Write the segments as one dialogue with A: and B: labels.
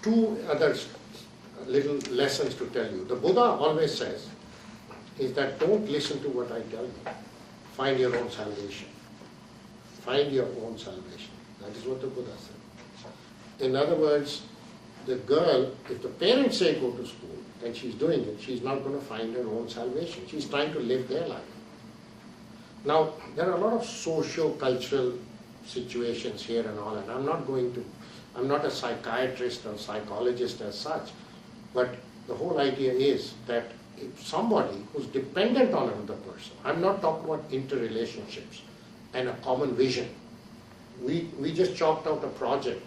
A: two other little lessons to tell you. The Buddha always says is that don't listen to what I tell you. Find your own salvation. Find your own salvation. That is what the Buddha said. In other words, the girl, if the parents say go to school and she's doing it, she's not going to find her own salvation. She's trying to live their life. Now, there are a lot of socio-cultural situations here and all, and I'm not a psychiatrist or psychologist as such, but the whole idea is that if somebody who's dependent on another person, I'm not talking about interrelationships and a common vision. We just chalked out a project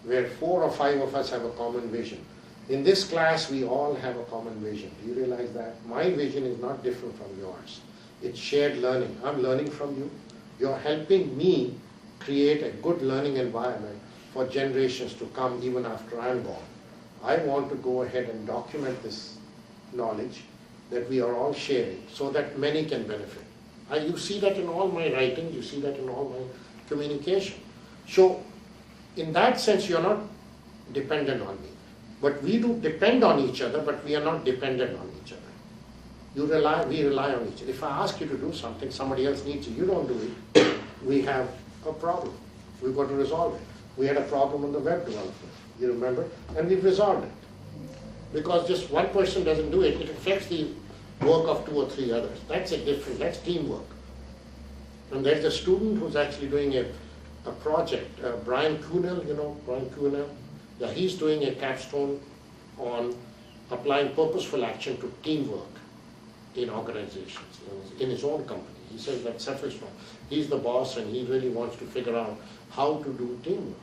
A: where 4 or 5 of us have a common vision. In this class, we all have a common vision. Do you realize that? My vision is not different from yours. It's shared learning. I'm learning from you. You're helping me create a good learning environment for generations to come even after I'm gone. I want to go ahead and document this knowledge that we are all sharing so that many can benefit. You see that in all my writing, you see that in all my communication. So, in that sense, you're not dependent on me. But we do depend on each other, but we are not dependent on each other. We rely on each other. If I ask you to do something, somebody else needs it, you don't do it, we have a problem. We've got to resolve it. We had a problem on the web development, you remember? And we've resolved it. Because just one person doesn't do it, it affects the work of 2 or 3 others. That's teamwork. And there's a student who's actually doing a project, Brian Kuhnel, you know Brian Kuhnel? Yeah, he's doing a capstone on applying purposeful action to teamwork in organizations, in his own company. He says that selfish one. He's the boss and he really wants to figure out how to do teamwork.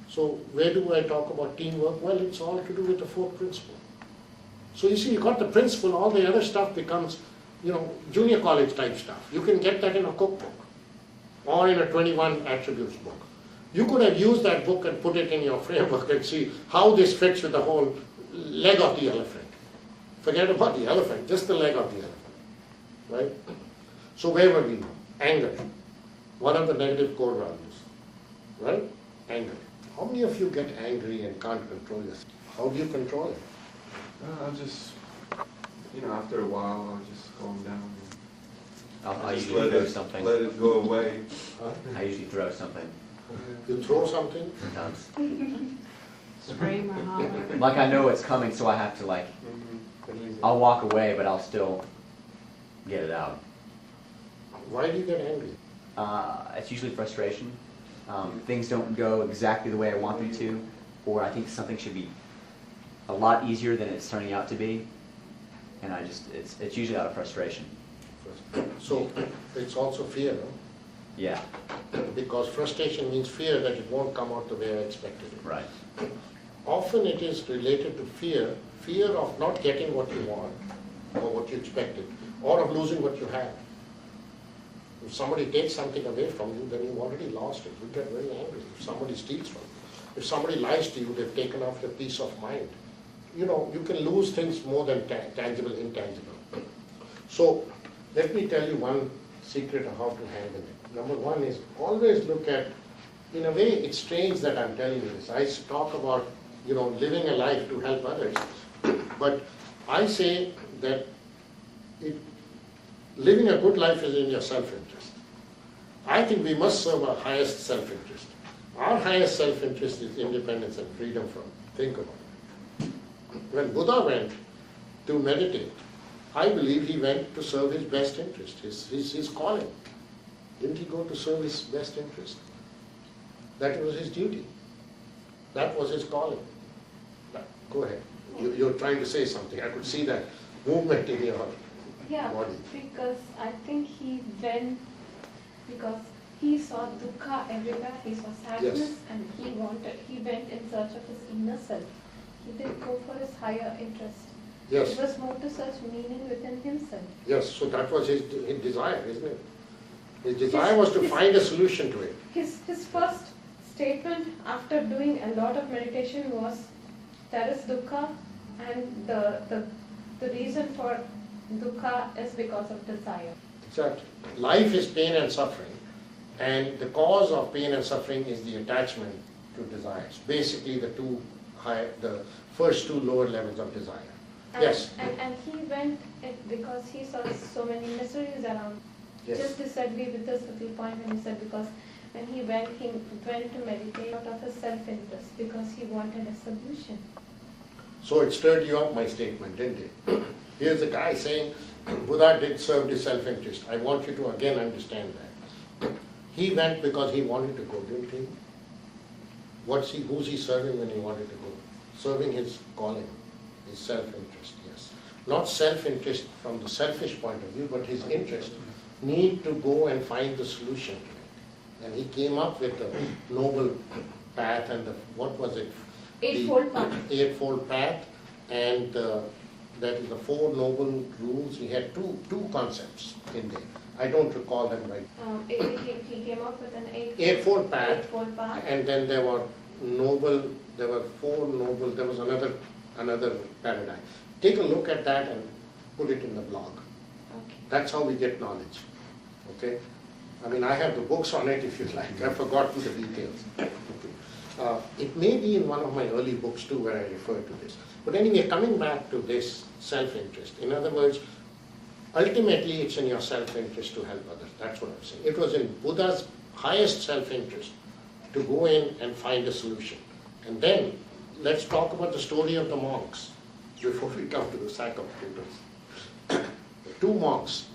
A: So where do I talk about teamwork? Well, it's all to do with the 4th principle. So you see, you got the principle, all the other stuff becomes, junior college type stuff. You can get that in a cookbook or in a 21 attributes book. You could have used that book and put it in your framework and see how this fits with the whole leg of the elephant. Forget about the elephant, just the leg of the elephant, right? So where were we now? Anger. One of the negative core values, right? Anger. How many of you get angry and can't control yourself? How do you control it?
B: I'll just, after a while, I'll just calm down.
C: I usually throw something.
B: Let it go away.
A: Huh?
C: I usually throw something.
A: You throw something?
C: Sometimes.
D: Spray my heart.
C: Like I know it's coming, so I have to I'll walk away, but I'll still get it out.
A: Why do you get angry?
C: It's usually frustration. Things don't go exactly the way I want them to, or I think something should be a lot easier than it's turning out to be, and it's usually out of frustration.
A: So it's also fear, no?
C: Yeah.
A: Because frustration means fear that it won't come out the way I expected it.
C: Right.
A: Often it is related to fear of not getting what you want or what you expected, or of losing what you have. If somebody takes something away from you, then you've already lost it. You get very angry. If somebody steals from you, if somebody lies to you, they've taken off your peace of mind. You can lose things more than tangible, intangible. So let me tell you one secret of how to handle it. Number one is always look at, in a way it's strange that I'm telling you this. I talk about, living a life to help others. But I say that living a good life is in your self-interest. I think we must serve our highest self-interest. Our highest self-interest is independence and freedom from. Think about it. When Buddha went to meditate, I believe he went to serve his best interest, his calling. Didn't he go to serve his best interest? That was his duty. That was his calling. Go ahead. You're trying to say something. I could see that movement in your body.
D: Because I think he went, because he saw dukkha everywhere, he saw sadness,
A: Yes.
D: and he went in search of his inner self. He didn't go for his higher interest.
A: Yes.
D: It was more to search meaning within himself.
A: Yes, so that was his desire, isn't it? His desire was to find a solution to it.
D: His first statement after doing a lot of meditation was, there is dukkha, and the reason for dukkha is because of desire.
A: Exactly. Life is pain and suffering, and the cause of pain and suffering is the attachment to desires. Basically, the two the first two lower levels of desire.
D: And,
A: Yes.
D: and he went because he saw so many miseries around.
A: Yes.
D: Just disagree with this little point when he said because when he went to meditate out of his self-interest because he wanted a solution.
A: So it stirred you up, my statement, didn't it? Here's a guy saying, Buddha did serve his self-interest. I want you to again understand that. He went because he wanted to go, didn't he? Who's he serving when he wanted to go? Serving his calling, his self-interest, yes. Not self-interest from the selfish point of view, but his interest. Need to go and find the solution to it. And he came up with the noble path and the, what was it?
D: Eightfold path.
A: Eightfold path, and that is the Four Noble Rules. He had two concepts in there. I don't recall them right.
D: He came up with an
A: Eightfold path,
D: eightfold path.
A: and then there were four noble, there was another paradigm. Take a look at that and put it in the blog.
D: Okay.
A: That's how we get knowledge. Okay? I mean, I have the books on it if you like. I've forgotten the details. It may be in one of my early books too where I refer to this. But anyway, coming back to this self-interest. In other words, ultimately it's in your self-interest to help others. That's what I'm saying. It was in Buddha's highest self-interest to go in and find a solution. And then let's talk about the story of the monks before we come to the sack of potatoes. Two monks.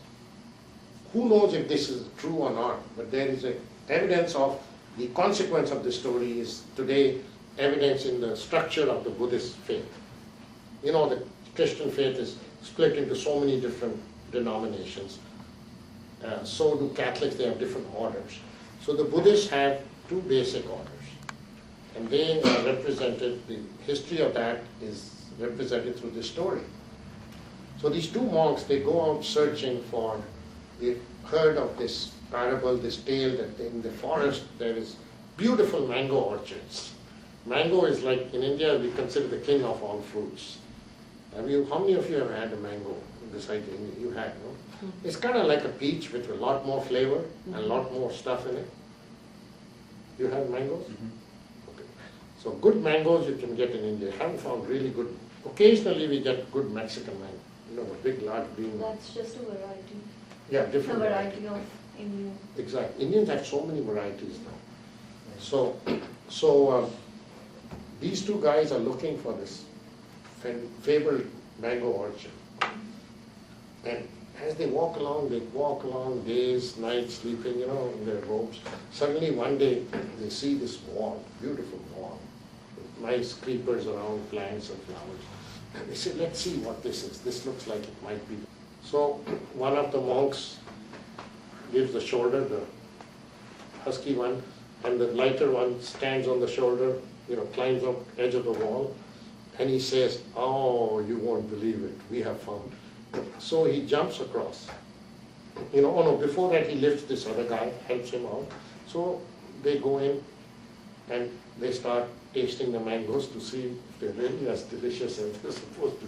A: Who knows if this is true or not, but there is evidence of the consequence of this story is today evidence in the structure of the Buddhist faith. You know, the Christian faith is split into so many different denominations. So do Catholics, they have different orders. So the Buddhists have two basic orders. And they are represented, the history of that is represented through this story. So these two monks, they go out searching for, they've heard of this parable, this tale that in the forest there is beautiful mango orchards. Mango is like, in India we consider the king of all fruits. How many of you have had a mango? You had, no? It's kind of like a peach with a lot more flavor and a lot more stuff in it. You have mangoes? Okay. So good mangoes you can get in India. I haven't found really good. Occasionally we get good Mexican mango. You know, a big, large green one.
E: That's just a variety.
A: Yeah, different.
E: A variety of Indian.
A: Exactly. Indians have so many varieties now. So these two guys are looking for this fabled mango orchard. And as they walk along days, nights, sleeping, you know, in their robes. Suddenly one day they see this wall, beautiful wall, with nice creepers around, plants and flowers. And they say, let's see what this is. This looks like it might be. So one of the monks gives the shoulder, the husky one, and the lighter one stands on the shoulder, you know, climbs up edge of the wall, and he says, oh, you won't believe it, we have found. So he jumps across. You know, oh no, before that he lifts this other guy, helps him out. So they go in and they start tasting the mangoes to see if they're really as delicious as they're supposed to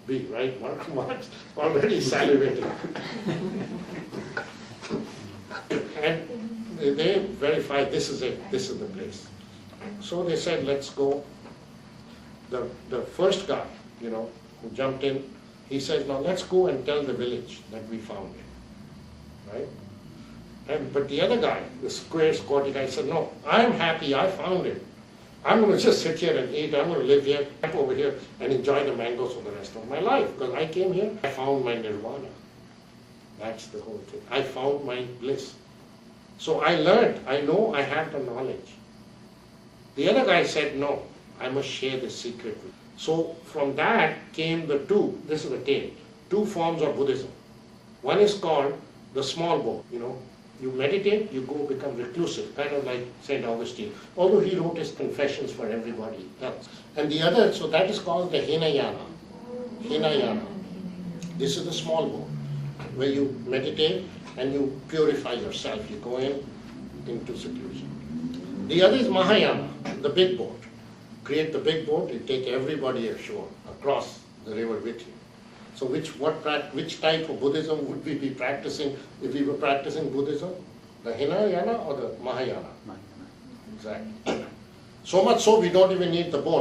A: be, right? Mark's already salivating. And they verify this is it, this is the place. So they said, let's go. The first guy, you know, who jumped in, he says, now let's go and tell the village that we found it, right? But the other guy, the square, squatty guy, said, no, I'm happy, I found it. I'm going to just sit here and eat, I'm going to live here, camp over here, and enjoy the mangoes for the rest of my life. Because I came here, I found my nirvana. That's the whole thing. I found my bliss. So I learned, I know I have the knowledge. The other guy said, no, I must share this secret with you. So from that came the this is the tale, two forms of Buddhism. One is called the small boat, you know. You meditate, you go become reclusive, kind of like St. Augustine, although he wrote his confessions for everybody else. And the other, so that is called the Hinayana. Hinayana. This is the small boat, where you meditate and you purify yourself. You go into seclusion. The other is Mahayana, the big boat. Create the big boat, you take everybody ashore, across the river with you. So which type of Buddhism would we be practicing if we were practicing Buddhism? The Hinayana or the Mahayana?
C: Mahayana.
A: Exactly. So much so we don't even need the boat.